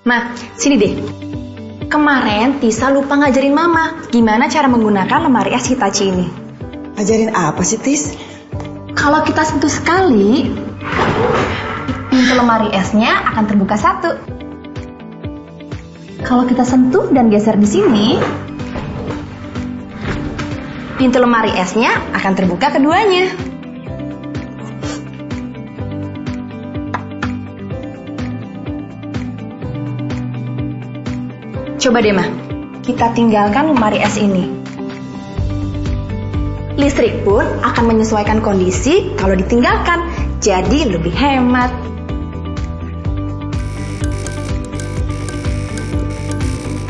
Ma, sini deh. Kemarin Tisa lupa ngajarin Mama gimana cara menggunakan lemari es Hitachi ini. Ajarin apa sih, Tis? Kalau kita sentuh sekali, pintu lemari esnya akan terbuka satu. Kalau kita sentuh dan geser di sini, pintu lemari esnya akan terbuka keduanya. Coba deh, Ma. Kita tinggalkan lemari es ini. Listrik pun akan menyesuaikan kondisi kalau ditinggalkan, jadi lebih hemat.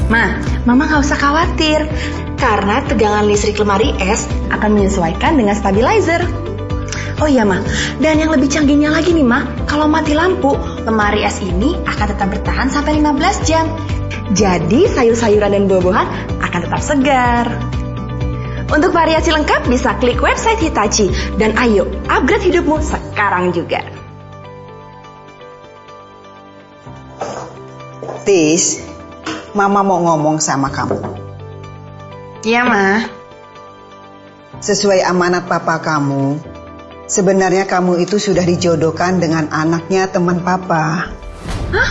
Ma, Mama nggak usah khawatir, karena tegangan listrik lemari es akan menyesuaikan dengan stabilizer. Oh iya, Ma, dan yang lebih canggihnya lagi nih, Ma, kalau mati lampu, lemari es ini akan tetap bertahan sampai 15 jam. Jadi sayur-sayuran dan buah-buahan akan tetap segar. Untuk variasi lengkap bisa klik website Hitachi. Dan ayo, upgrade hidupmu sekarang juga. Tis, Mama mau ngomong sama kamu. Iya, Ma. Sesuai amanat papa kamu, sebenarnya kamu itu sudah dijodohkan dengan anaknya teman papa. Hah?